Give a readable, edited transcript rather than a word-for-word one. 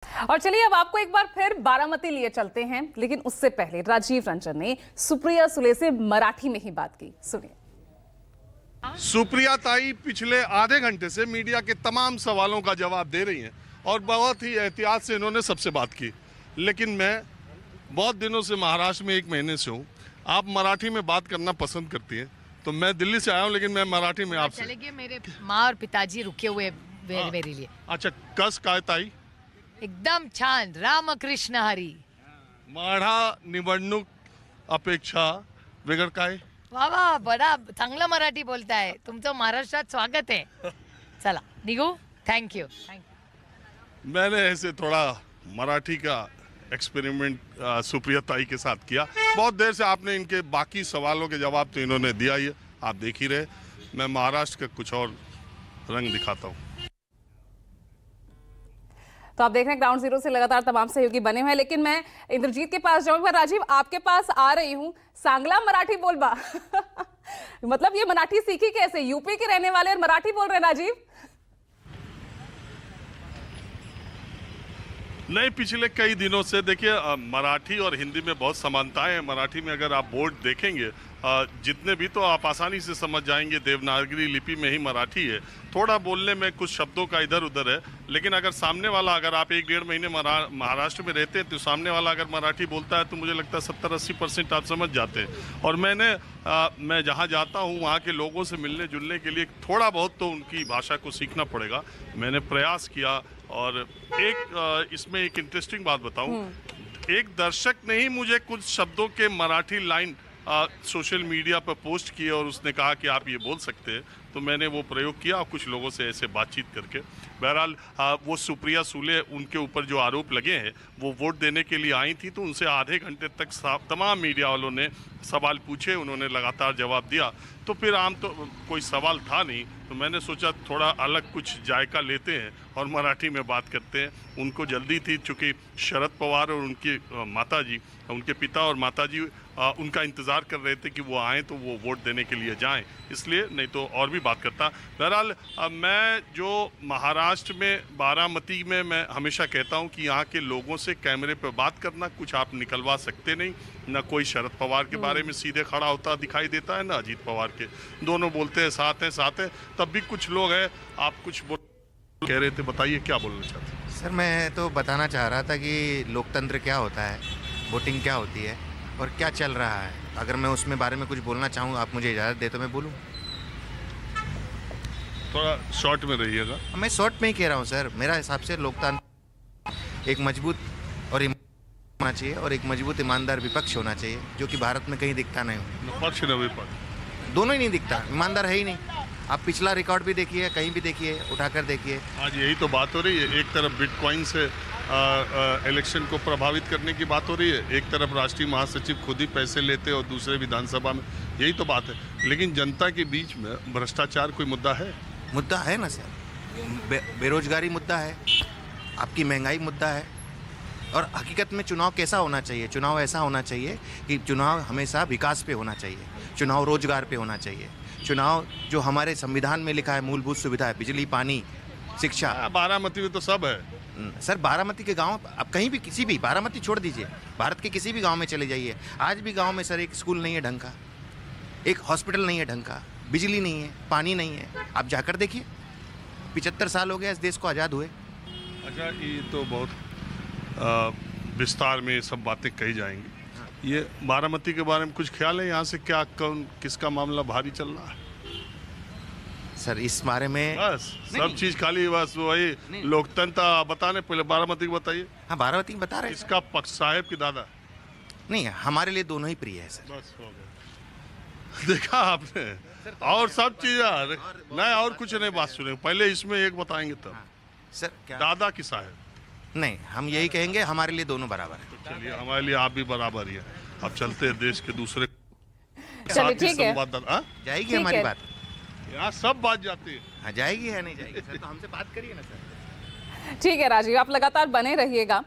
और चलिए अब आपको एक बार फिर बारामती लिए चलते हैं, लेकिन उससे पहले राजीव रंजन ने सुप्रिया सुले से मराठी में ही बात की। सुनिए। सुप्रिया ताई पिछले आधे घंटे से मीडिया के तमाम सवालों का जवाब दे रही हैं और बहुत ही एहतियात से इन्होंने सबसे बात की। लेकिन मैं बहुत दिनों से महाराष्ट्र में 1 महीने से हूँ। आप मराठी में बात करना पसंद करती हैं, तो मैं दिल्ली से आया हूँ, लेकिन मैं मराठी में आपसे चले गए। मेरे माँ और पिताजी रुके हुए मेरे लिए। अच्छा, कस काय ताई? एकदम छान, रामकृष्ण हरी। माढा निवडणूक अपेक्षा वेगळ काय? वा वा, बडा चांगलं मराठी बोलताय, तुमचं महाराष्ट्रात स्वागत आहे। चला निघू। थँक्यू। मैंने ऐसे थोड़ा मराठी का एक्सपेरिमेंट सुप्रिया ताई के साथ किया। बहुत देर से आपने इनके बाकी सवालों के जवाब तो इन्होंने दिया ही है, आप देख ही रहे। मैं महाराष्ट्र का कुछ और रंग दिखाता हूँ। तो आप देख रहे हैं ग्राउंड जीरो से लगातार तमाम सहयोगी बने हुए हैं, लेकिन मैं इंद्रजीत के पास जाऊंगा। राजीव, आपके पास आ रही हूं। सांगला मराठी बोलबा मतलब ये मराठी सीखी कैसे? यूपी के रहने वाले और मराठी बोल रहे हैं राजीव? नहीं, पिछले कई दिनों से देखिए, मराठी और हिंदी में बहुत समानताएं हैं। मराठी में अगर आप बोर्ड देखेंगे जितने भी, तो आप आसानी से समझ जाएंगे देवनागरी लिपि में ही मराठी है। थोड़ा बोलने में कुछ शब्दों का इधर उधर है, लेकिन अगर सामने वाला, अगर आप 1-1.5 महीने महाराष्ट्र में रहते हैं, तो सामने वाला अगर मराठी बोलता है तो मुझे लगता है 70-80% आप समझ जाते हैं। और मैं जहाँ जाता हूँ वहाँ के लोगों से मिलने जुलने के लिए थोड़ा बहुत तो उनकी भाषा को सीखना पड़ेगा। मैंने प्रयास किया। और इसमें एक इंटरेस्टिंग बात बताऊं, एक दर्शक ने ही मुझे कुछ शब्दों के मराठी लाइन सोशल मीडिया पर पोस्ट किए और उसने कहा कि आप ये बोल सकते हैं, तो मैंने वो प्रयोग किया और कुछ लोगों से ऐसे बातचीत करके। बहरहाल वो सुप्रिया सुले, उनके ऊपर जो आरोप लगे हैं, वो वोट देने के लिए आई थी, तो उनसे आधे घंटे तक तमाम मीडिया वालों ने सवाल पूछे, उन्होंने लगातार जवाब दिया। तो फिर तो कोई सवाल था नहीं, तो मैंने सोचा थोड़ा अलग कुछ जायका लेते हैं और मराठी में बात करते हैं। उनको जल्दी थी, चूँकि शरद पवार और उनकी माताजी, उनके पिता और माताजी उनका इंतज़ार कर रहे थे कि वो आएँ तो वो वोट देने के लिए जाएं, इसलिए, नहीं तो और भी बात करता। बहरहाल मैं जो महाराष्ट्र में बारामती में मैं हमेशा कहता हूं कि यहाँ के लोगों से कैमरे पर बात करना कुछ आप निकलवा सकते नहीं। ना कोई शरद पवार के बारे में सीधे खड़ा होता दिखाई देता है, ना अजीत पवार के। दोनों बोलते हैं साथ हैं, तब भी कुछ लोग हैं। आप कुछ कह रहे थे, बताइए क्या बोलना चाहते हैं? सर, मैं तो बताना चाह रहा था कि लोकतंत्र क्या होता है, वोटिंग क्या होती है और क्या चल रहा है। अगर मैं उसमें बारे में कुछ बोलना चाहूँ, आप मुझे इजाज़त दे तो मैं बोलूँ। थोड़ा शॉर्ट में रहिएगा। मैं शॉर्ट में ही कह रहा हूँ सर। मेरा हिसाब से लोकतंत्र एक मजबूत और होना चाहिए और एक मजबूत ईमानदार विपक्ष होना चाहिए, जो कि भारत में कहीं दिखता नहीं हो। पक्ष न विपक्ष, दोनों ही नहीं दिखता, ईमानदार है ही नहीं। आप पिछला रिकॉर्ड भी देखिए, कहीं भी देखिए, उठाकर देखिए। आज यही तो बात हो रही है। एक तरफ बिटकॉइन से इलेक्शन को प्रभावित करने की बात हो रही है, एक तरफ राष्ट्रीय महासचिव खुद ही पैसे लेते और दूसरे विधानसभा में, यही तो बात है। लेकिन जनता के बीच में भ्रष्टाचार कोई मुद्दा है? मुद्दा है ना सर। बेरोजगारी मुद्दा है, आपकी महंगाई मुद्दा है। और हकीकत में चुनाव कैसा होना चाहिए? चुनाव ऐसा होना चाहिए कि चुनाव हमेशा विकास पे होना चाहिए, चुनाव रोजगार पे होना चाहिए, चुनाव जो हमारे संविधान में लिखा है, मूलभूत सुविधा, बिजली, पानी, शिक्षा। बारामती में तो सब है सर। बारामती के गांव, आप कहीं भी, किसी भी, बारामती छोड़ दीजिए, भारत के किसी भी गांव में चले जाइए, आज भी गांव में सर एक स्कूल नहीं है ढंग का, एक हॉस्पिटल नहीं है ढंग का, बिजली नहीं है, पानी नहीं है। आप जाकर देखिए, 75 साल हो गया इस देश को आज़ाद हुए। अच्छा, ये तो बहुत विस्तार में सब बातें कही जाएंगी। ये बारामती के बारे में कुछ ख्याल है? यहाँ से क्या, कौन, किसका मामला भारी चल रहा है सर इस बारे में? बस सब चीज खाली बस वही लोकतंत्र बताने। पहले बारामती को बताइए। हाँ, बारामती बता रहे हैं। इसका पक्ष साहेब की दादा? नहीं, हमारे लिए दोनों ही प्रिय है सर। बस हो गया। देखा आपने? और सब चीज नहीं, और कुछ नहीं बात सुने, पहले इसमें एक बताएंगे तब। सर क्या दादा की साहेब? नहीं, हम यही कहेंगे, हमारे लिए दोनों बराबर है। तो चलिए, हमारे लिए आप भी बराबर ही है। अब चलते हैं देश के दूसरे चलिए, ठीक है। जाएगी हमारी बात? यहाँ सब बात जाती है। हाँ, जाएगी या नहीं जाएगी सर? तो हमसे बात करिए ना सर। ठीक है राजीव, आप लगातार बने रहिएगा।